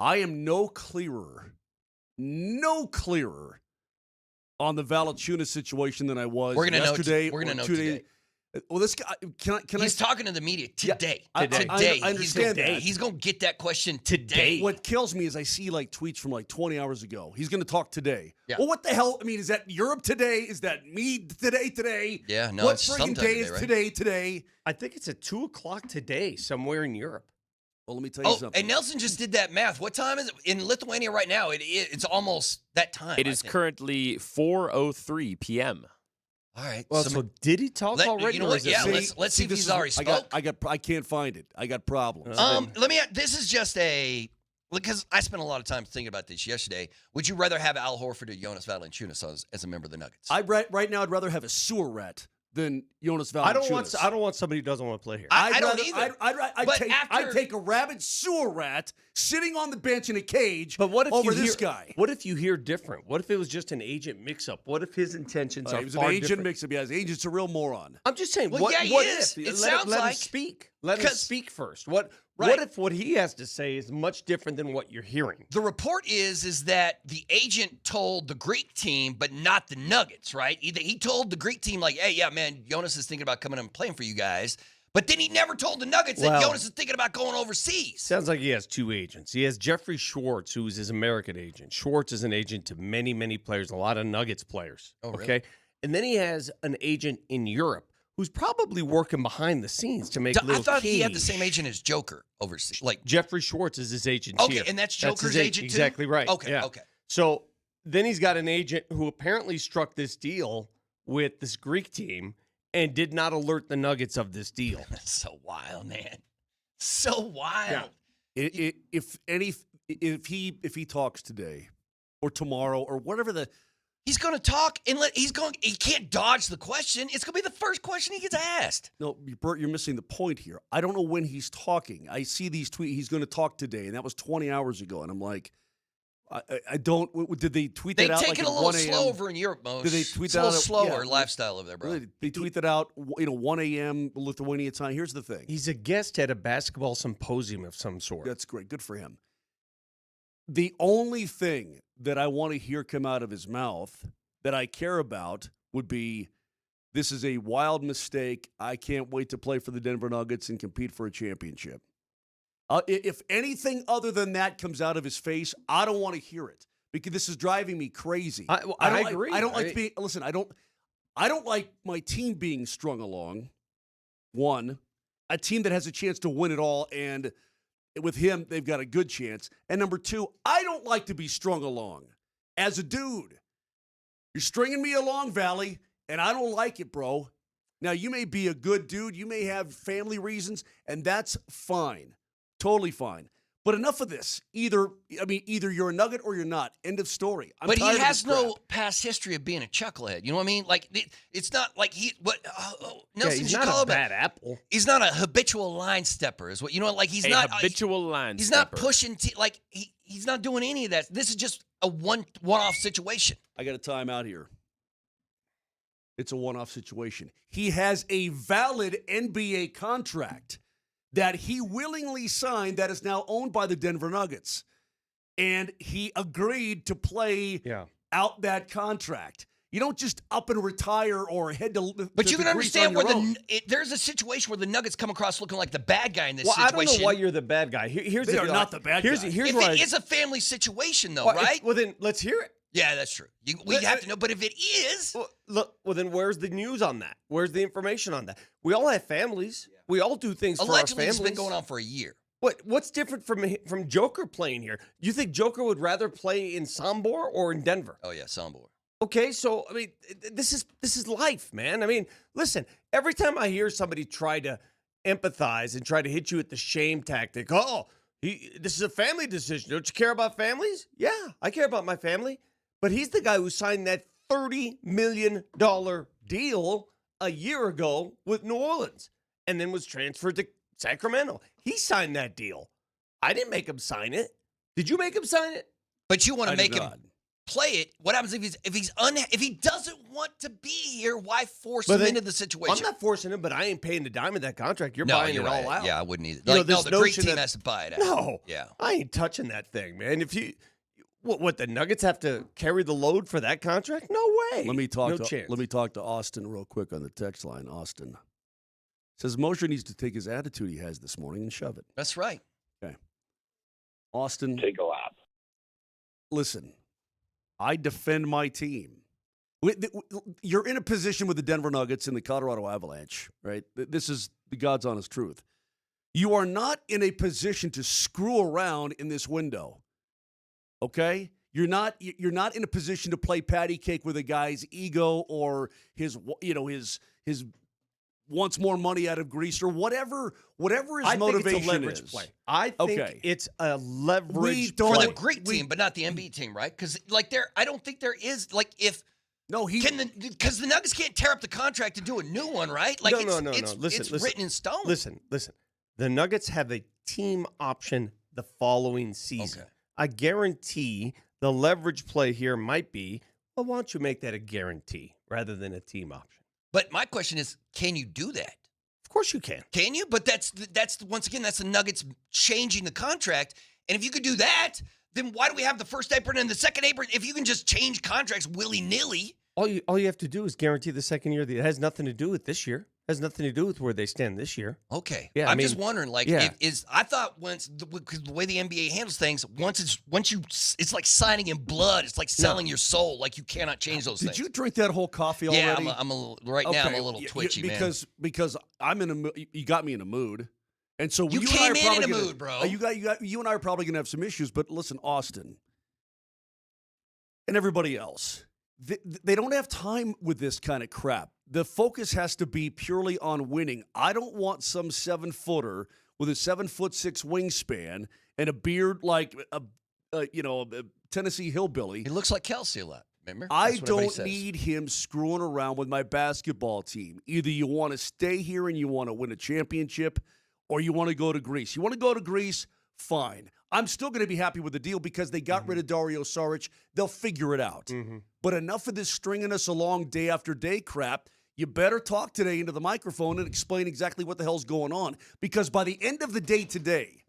I am no clearer on the Valanciunas situation than I was yesterday. We're going to know today. Well, this guy, can He's talking to the media today. Yeah, today. I understand that. He's going to get that question today. What kills me is I see like tweets from like 20 hours ago. He's going to talk today. Yeah. Well, what the hell? I mean, is that Europe today? Is that me today? Yeah, no, what it's friggin' sometime day today, is today? I think it's at 2 o'clock today somewhere in Europe. Well, let me tell you something. And Nelson just did that math. What time is it in Lithuania right now? It's almost that time. It is currently 4:03 p.m. All right. Well, so did he talk already? You know what? Yeah, let's see if he's already spoke. I can't find it. I got problems. This is just because I spent a lot of time thinking about this yesterday. Would you rather have Al Horford or Jonas Valančiūnas as a member of the Nuggets? Right now, I'd rather have a sewer rat than Jonas Valančiūnas. I don't want somebody who doesn't want to play here. I don't either. I'd take a rabid sewer rat sitting on the bench in a cage this guy. What if you hear different? What if it was just an agent mix-up? What if his intentions are he was far an agent different? mix-up. Yeah, his agent's a real moron. I'm just saying. Well, what he is. if? It sounds let like him speak. Let him speak first. What if what he has to say is much different than what you're hearing? The report is that the agent told the Greek team, but not the Nuggets, right? He told the Greek team, like, hey, yeah, man, Jonas is thinking about coming and playing for you guys. But then he never told the Nuggets that Jonas is thinking about going overseas. Sounds like he has two agents. He has Jeffrey Schwartz, who is his American agent. Schwartz is an agent to many, many players, a lot of Nuggets players. Oh, really? Okay? And then he has an agent in Europe who's probably working behind the scenes to make little I thought keys. he had the same agent as Joker overseas. Like Jeffrey Schwartz is his agent okay, here. And that's Joker's agent too? Exactly right. Okay, yeah. okay. So then he's got an agent who apparently struck this deal with this Greek team and did not alert the Nuggets of this deal. That's so wild, man. So wild. Yeah. If he talks today or tomorrow or whatever he's going to talk and he can't dodge the question. It's going to be the first question he gets asked. No, Bert, you're missing the point here. I don't know when he's talking. I see these tweets. He's going to talk today, and that was 20 hours ago. And I'm like, I don't. Did they tweet that out? They take like it a little slow over in Europe, Most. Did they tweet that out? It's a little slower lifestyle over there, bro. They tweet that out, 1 a.m. Lithuania time. Here's the thing. He's a guest at a basketball symposium of some sort. That's great. Good for him. The only thing that I want to hear come out of his mouth that I care about would be, this is a wild mistake. I can't wait to play for the Denver Nuggets and compete for a championship. If anything other than that comes out of his face, I don't want to hear it because this is driving me crazy. I agree. I don't like being. Listen, I don't like my team being strung along. One, a team that has a chance to win it all, and with him, they've got a good chance. And number two, I don't like to be strung along as a dude. You're stringing me along, Valley, and I don't like it, bro. Now, you may be a good dude. You may have family reasons, and that's fine. Totally fine. But enough of this. Either you're a Nugget or you're not. End of story. But he has no past history of being a chucklehead. You know what I mean? Like, it's not like Nelson, he's not a bad apple. He's not a habitual line stepper. Is what you know? Like he's not habitual line. He's stepper. not pushing. He's not doing any of that. This is just a one-off situation. I got a timeout here. It's a one-off situation. He has a valid NBA contract that he willingly signed that is now owned by the Denver Nuggets. And he agreed to play out that contract. You don't just up and retire or head to But you can understand where there's a situation where the Nuggets come across looking like the bad guy in this situation. situation. I don't know why you're the bad guy. Here's they are not the bad guy. If it is a family situation, though, right? Well, then let's hear it. Yeah, that's true. We have to know. But if it is... Well, then where's the news on that? Where's the information on that? We all have families. Yeah. We all do things Allegedly, for our families. It's been going on for a year. What's different from Joker playing here? You think Joker would rather play in Sombor or in Denver? Oh, yeah, Sombor. Okay, so, I mean, this is life, man. I mean, listen, every time I hear somebody try to empathize and try to hit you with the shame tactic, this is a family decision. Don't you care about families? Yeah, I care about my family. But he's the guy who signed that $30 million deal a year ago with New Orleans and then was transferred to Sacramento. He signed that deal. I didn't make him sign it. Did you make him sign it? But you want to make him play it. What happens if he doesn't want to be here? Why force But him then- into the situation? I'm not forcing him, but I ain't paying a dime of that contract. You're no, buying you're it right. all out. Yeah, I wouldn't either. You know, Like, no, this the Greek notion team that- has to buy it out. No. Yeah. I ain't touching that thing, man. If you what the Nuggets have to carry the load for that contract? No way. Let me talk no to chance. let me talk to Austin real quick on the text line. Austin says Moser needs to take his attitude he has this morning and shove it. That's right. Austin, Take a lap. listen, I defend my team. You're in a position with the Denver Nuggets and the Colorado Avalanche, right? This is the God's honest truth. You are not in a position to screw around in this window. Okay? You're not in a position to play patty cake with a guy's ego or his wants more money out of Greece or whatever his motivation think it's a leverage is. play. I think Okay. it's a leverage We play. For don't- the Greek team, but not the NBA team, right? Because I don't think there is No, because the Nuggets can't tear up the contract and do a new one, right? Like No. it's Listen. written in stone. Listen. The Nuggets have a team option the following season. Okay. I guarantee the leverage play here might be, well, why don't you make that a guarantee rather than a team option? But my question is, can you do that? Of course you can. Can you? But that's once again, that's the Nuggets changing the contract. And if you could do that, then why do we have the first apron and the second apron? If you can just change contracts willy-nilly. All you have to do is guarantee the second year. It has nothing to do with this year. It has nothing to do with where they stand this year. Okay. Yeah, I'm I just mean, wondering, like, yeah. I thought because the way the NBA handles things, it's like signing in blood. It's like selling your soul. Like, you cannot change those Did things. you drink that whole coffee Yeah, already? I'm a little, right now I'm a little twitchy, because I'm in a you got me in a mood, and so You and I came are in probably in a gonna- mood, bro. You and I are probably gonna have some issues, but listen, Austin, and everybody else, they don't have time with this kind of crap. The focus has to be purely on winning. I don't want some 7-footer with a 7'6" wingspan and a beard like a Tennessee hillbilly. He looks like Kelsey a lot, remember? I That's what everybody don't says. need him screwing around with my basketball team. Either you want to stay here and you want to win a championship, or you want to go to Greece. You want to go to Greece? Fine. I'm still going to be happy with the deal because they got rid of Dario Saric. They'll figure it out. But enough of this stringing us along day after day crap. You better talk today into the microphone and explain exactly what the hell's going on. Because by the end of the day today,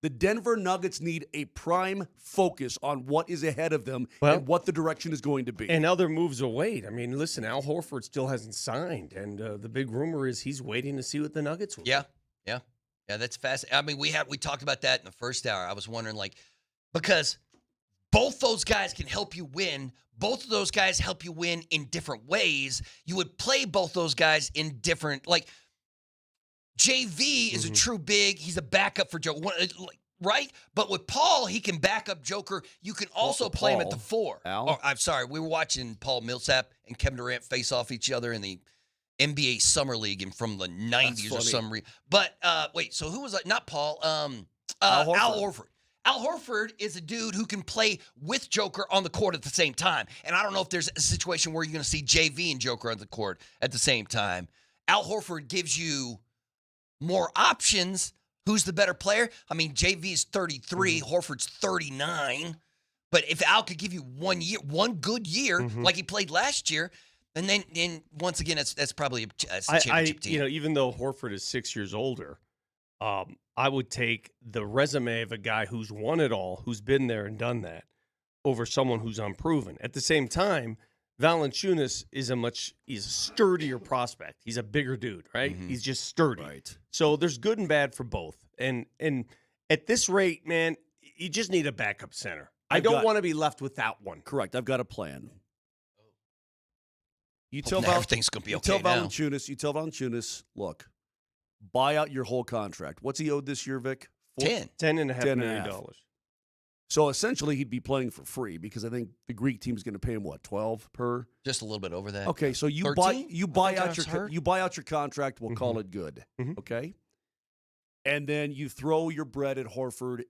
the Denver Nuggets need a prime focus on what is ahead of them and what the direction is going to be. And other moves await. I mean, listen, Al Horford still hasn't signed, and the big rumor is he's waiting to see what the Nuggets will do. Yeah, that's fast. I mean, we talked about that in the first hour. I was wondering, like, because both those guys can help you win. Both of those guys help you win in different ways. You would play both those guys in different, like, JV is a true big. He's a backup for Joker, right? But with Paul, he can back up Joker. You can also play him at the 4. Al? Oh, I'm sorry. We were watching Paul Millsap and Kevin Durant face off each other in the NBA Summer League and from the 90s or some reason. But wait, so who was that? Not Paul. Al Horford. Al Horford is a dude who can play with Joker on the court at the same time. And I don't know if there's a situation where you're going to see JV and Joker on the court at the same time. Al Horford gives you more options. Who's the better player? I mean, JV is 33, Horford's 39. But if Al could give you one good year, like he played last year, and then once again, that's probably a championship team. Even though Horford is 6 years older, I would take the resume of a guy who's won it all, who's been there and done that, over someone who's unproven. At the same time, Valanciunas is he's a sturdier prospect. He's a bigger dude, right? He's just sturdy. Right. So there's good and bad for both. And at this rate, man, you just need a backup center. I don't want to be left without one. Correct. I've got a plan. You Hoping tell everything's going to be okay you tell now. Valanciunas, look, buy out your whole contract. What's he owed this year, Vic? 10. $10.5 million. So essentially, he'd be playing for free because I think the Greek team's going to pay him what, 12 per? Just a little bit over that. Okay, so you 13? buy I think out that's your heard. you buy out your contract. We'll call it good. Okay, and then you throw your bread at Horford.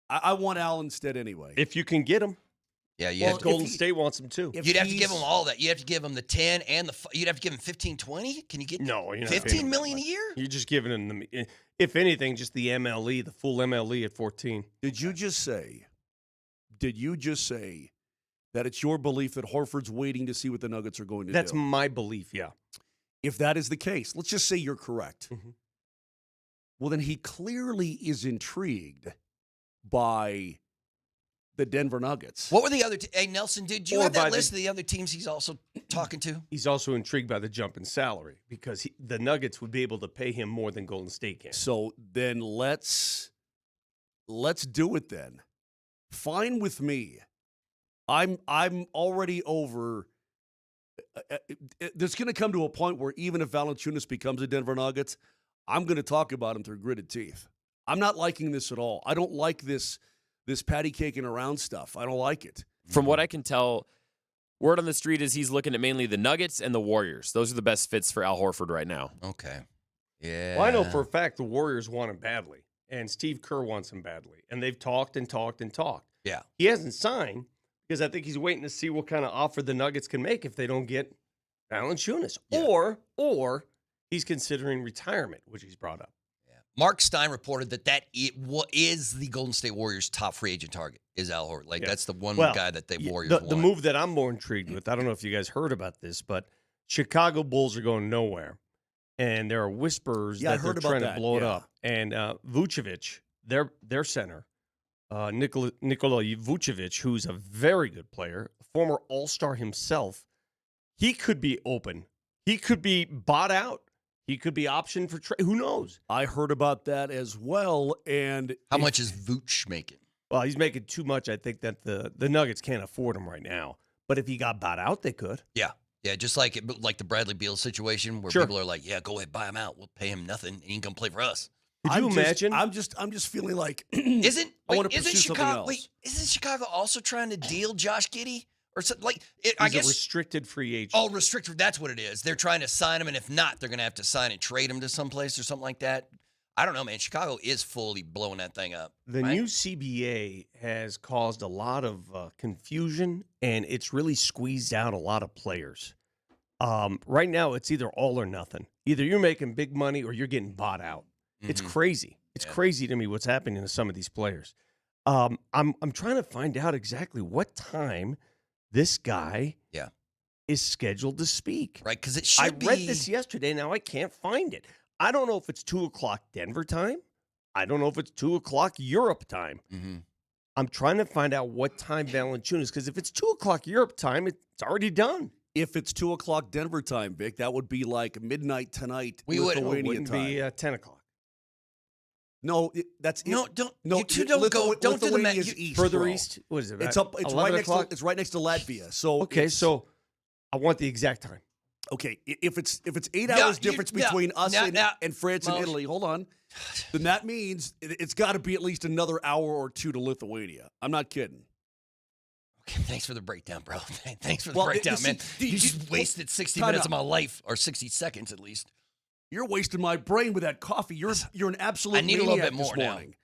I want Al instead anyway. If you can get him. Yeah, Well, Golden State wants him too. if you'd have to he's- give him all that. You'd have to give him the 10 and you'd have to give him 15, 20. Can you get No, you're not 15 paying him million that a year? You're just giving him if anything, just the MLE, the full MLE at 14. Did you just say that it's your belief that Horford's waiting to see what the Nuggets are going to That's do. my belief, yeah. If that is the case, let's just say you're correct. Mhm. Well, then he clearly is intrigued by the Denver Nuggets. What were the other? Hey, Nelson, did you Or have that by list of the other teams he's also talking to? He's also intrigued by the jump in salary because the Nuggets would be able to pay him more than Golden State can. So then let's do it then. Fine with me. I'm already over. There's going to come to a point where even if Valanciunas becomes a Denver Nuggets, I'm going to talk about him through gritted teeth. I'm not liking this at all. I don't like this patty caking around stuff. I don't like it. From what I can tell, word on the street is he's looking at mainly the Nuggets and the Warriors. Those are the best fits for Al Horford right now. Okay. Yeah. Well, I know for a fact the Warriors want him badly, and Steve Kerr wants him badly, and they've talked and talked and talked. Yeah. He hasn't signed because I think he's waiting to see what kind of offer the Nuggets can make if they don't get Valanciunas. Yeah. Or he's considering retirement, which he's brought up. Mark Stein reported that is the Golden State Warriors' top free agent target is Al Horford. Like, that's the one guy that the Warriors want. The move that I'm more intrigued with, I don't know if you guys heard about this, but Chicago Bulls are going nowhere. And there are whispers that they're trying to blow it up. And Vucevic, their center, Nikola Vucevic, who's a very good player, a former All-Star himself, he could be open. He could be bought out. He could be optioned for trade. Who knows? I heard about that as well. And how much is Vooch making? Well, he's making too much. I think that the Nuggets can't afford him right now. But if he got bought out, they could. Yeah. Yeah, just like the Bradley Beal situation where people are like, yeah, go ahead, buy him out. We'll pay him nothing, and he can come play for us. Could you imagine? I'm just feeling like Isn't Chicago? Wait, isn't Chicago also trying to deal Josh Giddey or something like? I guess a restricted free agent. Oh, restricted. That's what it is. They're trying to sign him, and if not, they're going to have to sign and trade him to someplace or something like that. I don't know, man. Chicago is fully blowing that thing up. The new CBA has caused a lot of confusion, and it's really squeezed out a lot of players. Right now, it's either all or nothing. Either you're making big money or you're getting bought out. Mm-hmm. It's crazy. It's crazy to me what's happening to some of these players. I'm trying to find out exactly what time this guy is scheduled to speak. Right, because it should be. I read this yesterday. Now I can't find it. I don't know if it's 2 o'clock Denver time. I don't know if it's 2 o'clock Europe time. Mm-hmm. I'm trying to find out what time Valanciunas, because if it's 2 o'clock Europe time, it's already done. If it's 2 o'clock Denver time, Vic, that would be like midnight tonight. We would. Lithuania It wouldn't time. be 10 o'clock. No, that's no. Don't no. you two don't go. Don't do the math. Lithuania's east, Further bro. east? What is it? It's up. It's right next. o'clock? It's right next to Latvia. So Okay, so I want the exact time. okay, if it's 8 hours difference between us and France and Mos. Italy, hold on, then that means it's got to be at least another hour or two to Lithuania. I'm not kidding. Okay, thanks for the breakdown, bro. Thanks for the breakdown, man. You just wasted 60 minutes of my life, or 60 seconds at least. You're wasting my brain with that coffee. You're an absolute. I need a little bit maniac more this now. morning.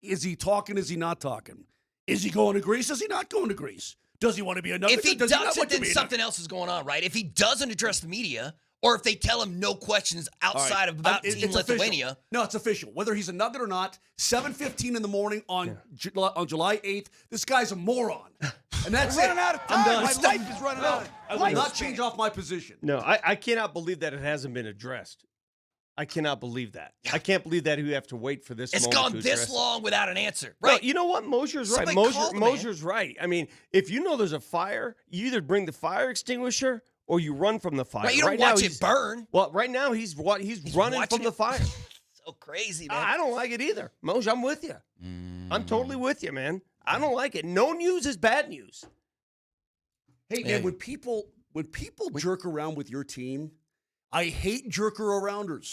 Is he talking? Is he not talking? Is he going to Greece? Is he not going to Greece? Does he want to be a Nugget? If he Does he not doesn't, want to then be a something else is going on, right? If he doesn't address the media, or if they tell him no questions outside of about Team Lithuania. Official. No, it's official. Whether he's a Nugget or not, 7:15 in the morning on July 8th, this guy's a moron. And that's running out of time. I'm done. My life is running out. I will not change off my position. No, I cannot believe that it hasn't been addressed. I cannot believe that. I can't believe that you have to wait for this It's moment gone to this address it. long without an answer, Well, right? you know what? Moser's right. Somebody call the man. Moser's right. I mean, if you know there's a fire, you either bring the fire extinguisher or you run from the fire. Right, you don't watch it burn. Well, right now he's running watching from the it. fire. So crazy, man. I don't like it either. Moser, I'm with you. I'm totally with you, man. I don't like it. No news is bad news. Hey, man, when people jerk around with your team, I hate jerker-arounders.